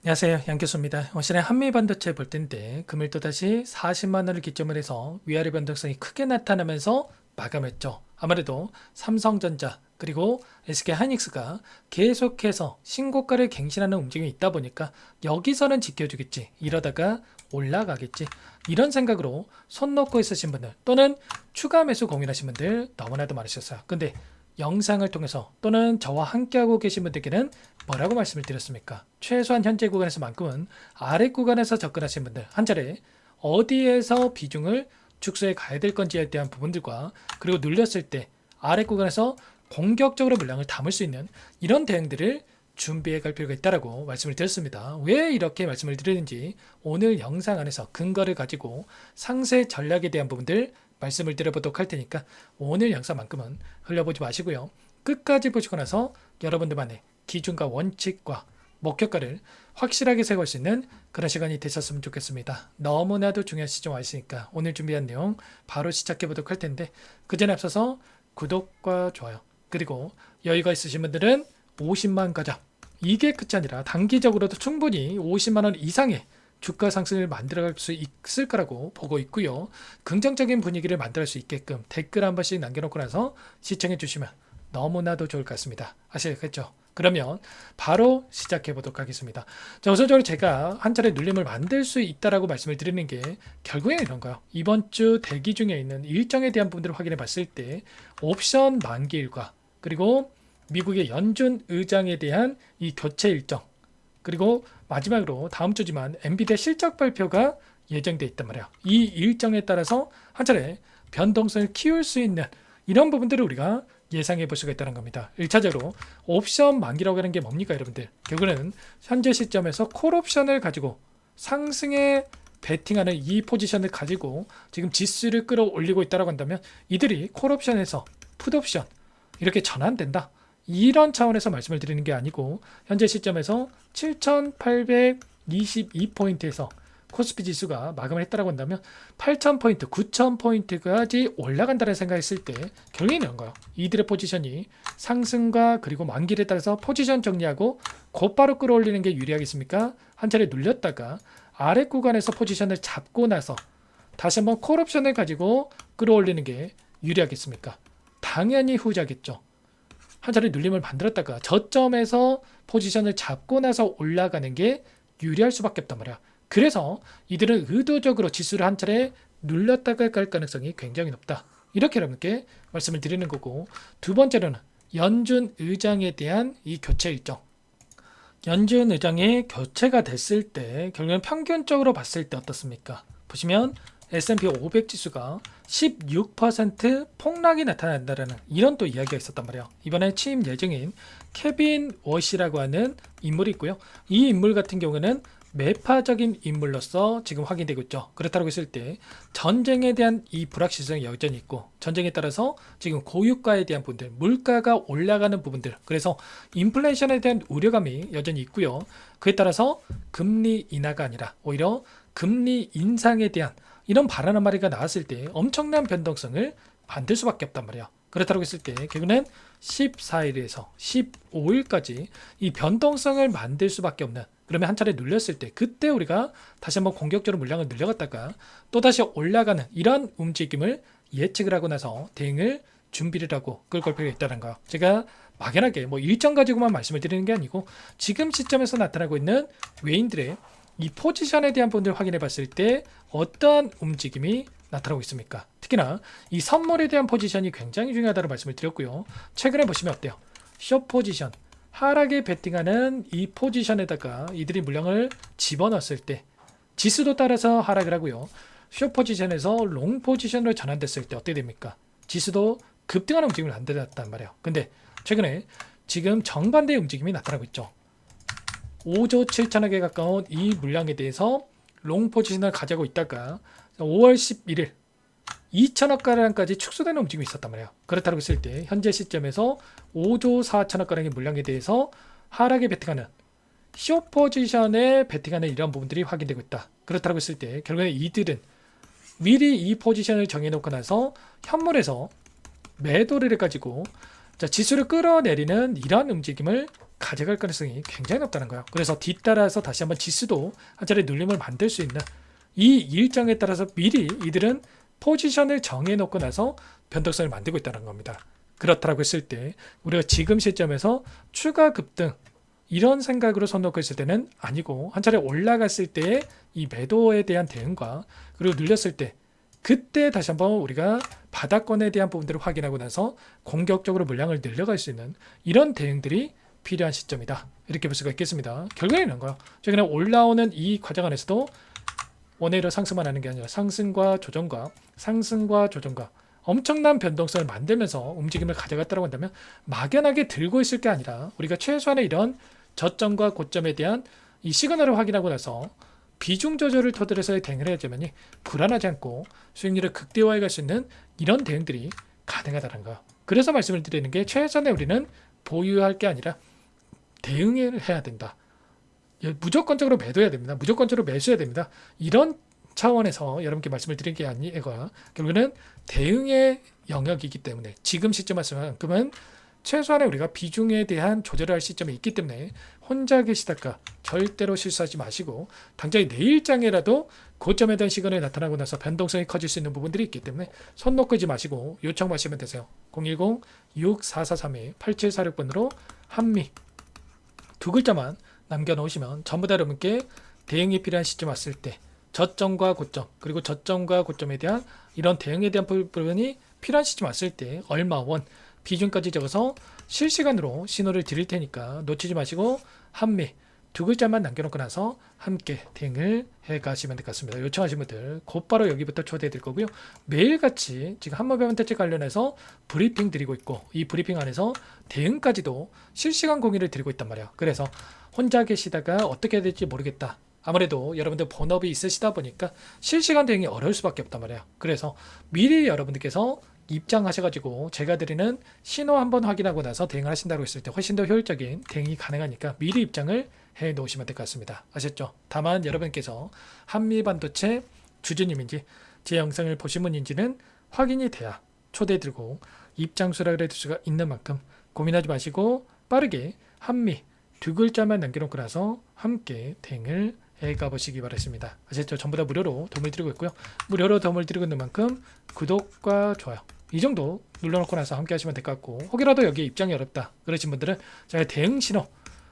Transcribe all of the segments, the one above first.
안녕하세요. 양교수입니다. 시간에 한미반도체 볼 텐데 금일 또다시 40만 원을 기점으로 해서 위아래 변동성이 크게 나타나면서 마감했죠. 아무래도 삼성전자 그리고 SK하이닉스가 계속해서 신고가를 갱신하는 움직임이 있다 보니까 여기서는 지켜주겠지, 이러다가 올라가겠지, 이런 생각으로 손 놓고 있으신 분들 또는 추가 매수 고민하신 분들 너무나도 많으셨어요. 근데 영상을 통해서 또는 저와 함께하고 계신 분들께는 뭐라고 말씀을 드렸습니까? 최소한 현재 구간에서만큼은 아래 구간에서 접근하신 분들 한 차례 어디에서 비중을 축소해 가야 될 건지에 대한 부분들과, 그리고 눌렸을 때 아래 구간에서 공격적으로 물량을 담을 수 있는 이런 대응들을 준비해 갈 필요가 있다라고 말씀을 드렸습니다. 왜 이렇게 말씀을 드리는지 오늘 영상 안에서 근거를 가지고 상세 전략에 대한 부분들 말씀을 드려보도록 할 테니까 오늘 영상만큼은 흘려보지 마시고요. 끝까지 보시고 나서 여러분들만의 기준과 원칙과 목표가를 확실하게 세울 수 있는 그런 시간이 되셨으면 좋겠습니다. 너무나도 중요한 시점 와 있으니까 오늘 준비한 내용 바로 시작해 보도록 할 텐데, 그 전에 앞서서 구독과 좋아요, 그리고 여유가 있으신 분들은 50만 가자, 이게 끝이 아니라 단기적으로도 충분히 50만 원 이상의 주가 상승을 만들어갈 수 있을 거라고 보고 있고요. 긍정적인 분위기를 만들 수 있게끔 댓글 한 번씩 남겨놓고 나서 시청해 주시면 너무나도 좋을 것 같습니다. 아시겠죠? 그러면 바로 시작해 보도록 하겠습니다. 자, 우선적으로 제가 한 차례 눌림을 만들 수 있다라고 말씀을 드리는 게 결국에는 이런가요? 이번 주 대기 중에 있는 일정에 대한 부분들을 확인해 봤을 때 옵션 만기일과 그리고 미국의 연준 의장에 대한 이 교체 일정, 그리고 마지막으로 다음 주지만 엔비디아 실적 발표가 예정되어 있단 말이에요. 이 일정에 따라서 한 차례 변동성을 키울 수 있는 이런 부분들을 우리가 예상해 볼 수가 있다는 겁니다. 1차적으로 옵션 만기라고 하는 게 뭡니까, 여러분들? 결국은 현재 시점에서 콜옵션을 가지고 상승에 베팅하는 이 포지션을 가지고 지금 지수를 끌어올리고 있다고 한다면 이들이 콜옵션에서 풋옵션 이렇게 전환된다, 이런 차원에서 말씀을 드리는 게 아니고 현재 시점에서 7,822포인트에서 코스피 지수가 마감을 했다고 한다면 8,000포인트, 9,000포인트까지 올라간다는 생각했을 때 결국에는 이런 거예요. 이들의 포지션이 상승과 그리고 만기를 따라서 포지션 정리하고 곧바로 끌어올리는 게 유리하겠습니까? 한 차례 눌렸다가 아래 구간에서 포지션을 잡고 나서 다시 한번 콜옵션을 가지고 끌어올리는 게 유리하겠습니까? 당연히 후자겠죠. 한 차례 눌림을 만들었다가 저점에서 포지션을 잡고 나서 올라가는 게 유리할 수밖에 없단 말이야. 그래서 이들은 의도적으로 지수를 한 차례 눌렀다가 갈 가능성이 굉장히 높다, 이렇게 여러분께 말씀을 드리는 거고, 두 번째로는 연준 의장에 대한 이 교체 일정. 연준 의장이 교체가 됐을 때 결국엔 평균적으로 봤을 때 어떻습니까? 보시면 S&P 500 지수가 16% 폭락이 나타난다라는 이런 또 이야기가 있었단 말이에요. 이번에 취임 예정인 케빈 워시라고 하는 인물이 있고요. 이 인물 같은 경우는 매파적인 인물로서 지금 확인되고 있죠. 그렇다고 했을 때 전쟁에 대한 이 불확실성이 여전히 있고, 전쟁에 따라서 지금 고유가에 대한 부분들, 물가가 올라가는 부분들, 그래서 인플레이션에 대한 우려감이 여전히 있고요. 그에 따라서 금리 인하가 아니라 오히려 금리 인상에 대한 이런 발언 한 마리가 나왔을 때 엄청난 변동성을 만들 수밖에 없단 말이야. 그렇다고 했을 때 결국에는 14일에서 15일까지 이 변동성을 만들 수밖에 없는, 그러면 한 차례 눌렸을 때 그때 우리가 다시 한번 공격적으로 물량을 늘려갔다가 또다시 올라가는 이런 움직임을 예측을 하고 나서 대응을 준비를 하고 끌고 올 필요가 있다는 거. 제가 막연하게 뭐 일정 가지고만 말씀을 드리는 게 아니고 지금 시점에서 나타나고 있는 외인들의 이 포지션에 대한 부분들을 확인해 봤을 때 어떠한 움직임이 나타나고 있습니까? 특히나 이 선물에 대한 포지션이 굉장히 중요하다고 말씀을 드렸고요. 최근에 보시면 어때요? 숏 포지션, 하락에 베팅하는 이 포지션에다가 이들이 물량을 집어넣었을 때 지수도 따라서 하락을 하고요. 숏 포지션에서 롱 포지션으로 전환됐을 때 어떻게 됩니까? 지수도 급등하는 움직임을 안 되었단 말이에요. 근데 최근에 지금 정반대의 움직임이 나타나고 있죠. 5조 7천억에 가까운 이 물량에 대해서 롱 포지션을 가지고 있다가 5월 11일 2천억 가량까지 축소되는 움직임이 있었단 말이에요. 그렇다고 했을 때 현재 시점에서 5조 4천억 가량의 물량에 대해서 하락에 베팅하는 숏 포지션에 베팅하는 이런 부분들이 확인되고 있다. 그렇다고 했을 때 결국에 이들은 미리 이 포지션을 정해놓고 나서 현물에서 매도를 해가지고 지수를 끌어내리는 이런 움직임을 가져갈 가능성이 굉장히 높다는 거예요. 그래서 뒤따라서 다시 한번 지수도 한 차례 눌림을 만들 수 있는 이 일정에 따라서 미리 이들은 포지션을 정해놓고 나서 변동성을 만들고 있다는 겁니다. 그렇다고 했을 때 우리가 지금 시점에서 추가 급등 이런 생각으로 손 놓고 있을 때는 아니고 한 차례 올라갔을 때의 이 매도에 대한 대응과 그리고 눌렸을 때 그때 다시 한번 우리가 바닥권에 대한 부분들을 확인하고 나서 공격적으로 물량을 늘려갈 수 있는 이런 대응들이 필요한 시점이다. 이렇게 볼 수가 있겠습니다. 결과는 이런 거예요. 최근에 올라오는 이 과정 안에서도 원회로 상승만 하는 게 아니라 상승과 조정과 엄청난 변동성을 만들면서 움직임을 가져갔다고 한다면 막연하게 들고 있을 게 아니라 우리가 최소한의 이런 저점과 고점에 대한 이 시그널을 확인하고 나서 비중 조절을 토대로서의 대응을 해야지만이 불안하지 않고 수익률을 극대화해 갈 수 있는 이런 대응들이 가능하다는 거. 그래서 말씀을 드리는 게 최선의 우리는 보유할 게 아니라 대응을 해야 된다. 무조건적으로 매도해야 됩니다. 무조건적으로 매수해야 됩니다. 이런 차원에서 여러분께 말씀을 드린 게 아니라 결국에는 대응의 영역이기 때문에 지금 시점만큼은 최소한의 우리가 비중에 대한 조절을 할 시점에 있기 때문에 혼자 계시다가 절대로 실수하지 마시고 당장 내일장에라도 고점에 대한 시간이 나타나고 나서 변동성이 커질 수 있는 부분들이 있기 때문에 손 놓고 있지 마시고 요청하시면 되세요. 010-6443-8746번으로 한미 두 글자만 남겨놓으시면 전부 다 여러분께 대응이 필요한 시점 왔을 때 저점과 고점 그리고 저점과 고점에 대한 이런 대응에 대한 부분이 필요한 시점 왔을 때 얼마 원 비중까지 적어서 실시간으로 신호를 드릴 테니까 놓치지 마시고 한미 두 글자만 남겨놓고 나서 함께 대응을 해가시면 될 것 같습니다. 요청하신 분들 곧바로 여기부터 초대해 드릴 거고요. 매일같이 지금 한모베먼테치 관련해서 브리핑 드리고 있고 이 브리핑 안에서 대응까지도 실시간 공유를 드리고 있단 말이에요. 그래서 혼자 계시다가 어떻게 해야 될지 모르겠다. 아무래도 여러분들 본업이 있으시다 보니까 실시간 대응이 어려울 수밖에 없단 말이에요. 그래서 미리 여러분들께서 입장하셔가지고 제가 드리는 신호 한번 확인하고 나서 대응을 하신다고 했을 때 훨씬 더 효율적인 대응이 가능하니까 미리 입장을 해 놓으시면 될 것 같습니다. 아셨죠? 다만 여러분께서 한미반도체 주주님인지 제 영상을 보신 분인지는 확인이 돼야 초대 들고 입장 수락을 해둘 수가 있는 만큼 고민하지 마시고 빠르게 한미 두 글자만 남겨놓고 나서 함께 대응을 해가보시기 바랍니다. 아셨죠? 전부 다 무료로 도움을 드리고 있고요. 무료로 도움을 드리고 있는 만큼 구독과 좋아요 이 정도 눌러놓고 나서 함께 하시면 될 것 같고 혹이라도 여기에 입장이 어렵다 그러신 분들은 제가 대응 신호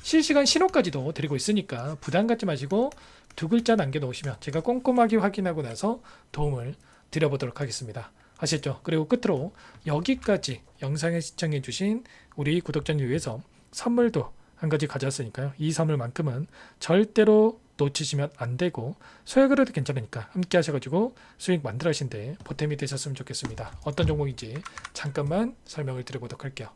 실시간 신호까지도 드리고 있으니까 부담 갖지 마시고 두 글자 남겨놓으시면 제가 꼼꼼하게 확인하고 나서 도움을 드려보도록 하겠습니다. 아셨죠? 그리고 끝으로 여기까지 영상을 시청해 주신 우리 구독자님 위해서 선물도 한 가지 가져왔으니까요. 이 선물만큼은 절대로 놓치시면 안 되고 소액으로도 괜찮으니까 함께 하셔가지고 수익 만들어 하신데 보탬이 되셨으면 좋겠습니다. 어떤 종목인지 잠깐만 설명을 드려보도록 할게요.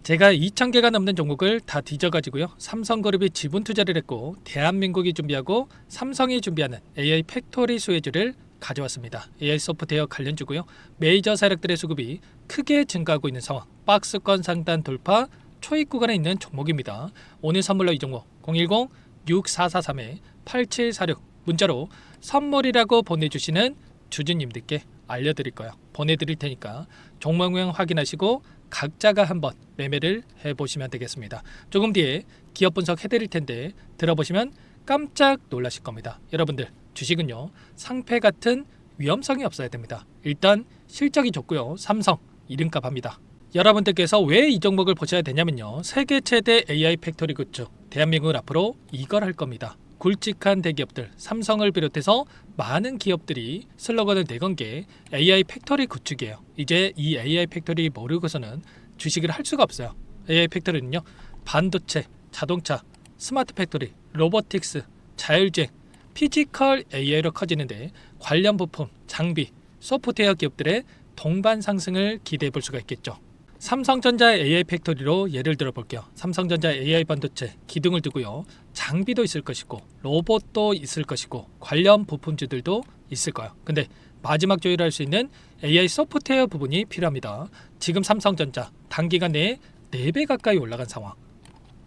제가 2,000개가 넘는 종목을 다 뒤져가지고요. 삼성그룹이 지분 투자를 했고 대한민국이 준비하고 삼성이 준비하는 AI 팩토리 수혜주를 가져왔습니다. AI 소프트웨어 관련주고요. 메이저 세력들의 수급이 크게 증가하고 있는 상황. 박스권 상단 돌파 초입 구간에 있는 종목입니다. 오늘 선물로 이 종목 010-6443-8746 문자로 선물이라고 보내주시는 주주님들께 알려드릴 거예요. 보내드릴 테니까 종목명 확인하시고 각자가 한번 매매를 해보시면 되겠습니다. 조금 뒤에 기업 분석 해드릴 텐데 들어보시면 깜짝 놀라실 겁니다. 여러분들 주식은요 상패 같은 위험성이 없어야 됩니다. 일단 실적이 좋고요. 삼성 이름값 합니다. 여러분들께서 왜 이 종목을 보셔야 되냐면요. 세계 최대 AI 팩토리 굿즈 대한민국은 앞으로 이걸 할 겁니다. 굵직한 대기업들 삼성을 비롯해서 많은 기업들이 슬로건을 내건 게 AI 팩토리 구축이에요. 이제 이 AI 팩토리 모르고서는 주식을 할 수가 없어요. AI 팩토리는요 반도체, 자동차, 스마트 팩토리, 로보틱스, 자율주행, 피지컬 AI로 커지는데 관련 부품, 장비, 소프트웨어 기업들의 동반 상승을 기대해 볼 수가 있겠죠. 삼성전자 AI 팩토리로 예를 들어 볼게요. 삼성전자 AI 반도체 기둥을 두고요. 장비도 있을 것이고 로봇도 있을 것이고 관련 부품주들도 있을 거예요. 근데 마지막 조율을 할 수 있는 AI 소프트웨어 부분이 필요합니다. 지금 삼성전자 단기간 내에 4배 가까이 올라간 상황.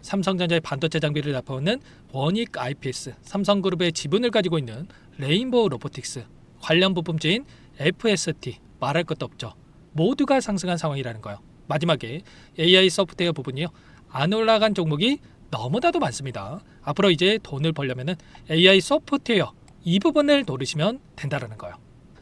삼성전자의 반도체 장비를 납품하는 원익 IPS, 삼성그룹의 지분을 가지고 있는 레인보우 로보틱스, 관련 부품주인 FST 말할 것도 없죠. 모두가 상승한 상황이라는 거예요. 마지막에 AI 소프트웨어 부분이요. 안 올라간 종목이 너무나도 많습니다. 앞으로 이제 돈을 벌려면은 AI 소프트웨어 이 부분을 노리시면 된다라는 거예요.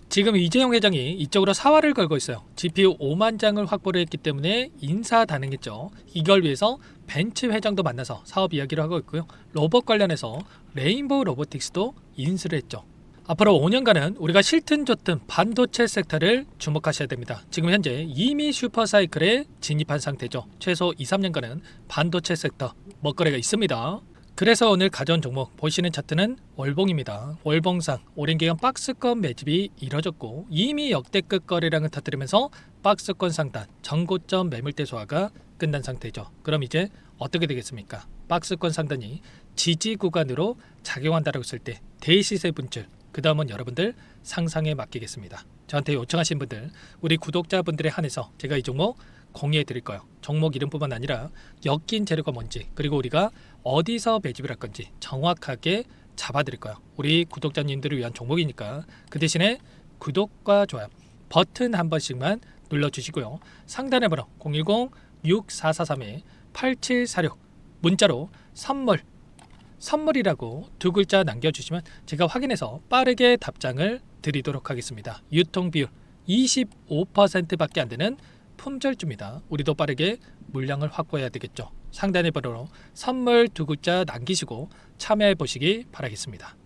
지금 이재용 회장이 이쪽으로 사활을 걸고 있어요. GPU 5만 장을 확보를 했기 때문에 인사다능했죠. 이걸 위해서 벤츠 회장도 만나서 사업 이야기를 하고 있고요. 로봇 관련해서 레인보우 로보틱스도 인수를 했죠. 앞으로 5년간은 우리가 싫든 좋든 반도체 섹터를 주목하셔야 됩니다. 지금 현재 이미 슈퍼사이클에 진입한 상태죠. 최소 2, 3년간은 반도체 섹터 먹거리가 있습니다. 그래서 오늘 가져온 종목 보시는 차트는 월봉입니다. 월봉상 오랜 기간 박스권 매집이 이뤄졌고 이미 역대급 거래량을 터뜨리면서 박스권 상단 전고점 매물대 소화가 끝난 상태죠. 그럼 이제 어떻게 되겠습니까? 박스권 상단이 지지 구간으로 작용한다고 했을 때 대시세 분출, 그 다음은 여러분들 상상에 맡기겠습니다. 저한테 요청하신 분들, 우리 구독자분들에 한해서 제가 이 종목 공유해 드릴 거예요. 종목 이름뿐만 아니라 엮인 재료가 뭔지, 그리고 우리가 어디서 매집을 할 건지 정확하게 잡아 드릴 거예요. 우리 구독자님들을 위한 종목이니까 그 대신에 구독과 좋아요 버튼 한 번씩만 눌러주시고요. 상단의 번호 010-6443-8746 문자로 선물이라고 두 글자 남겨주시면 제가 확인해서 빠르게 답장을 드리도록 하겠습니다. 유통비율 25%밖에 안 되는 품절주입니다. 우리도 빠르게 물량을 확보해야 되겠죠. 상단의 번호로 선물 두 글자 남기시고 참여해 보시기 바라겠습니다.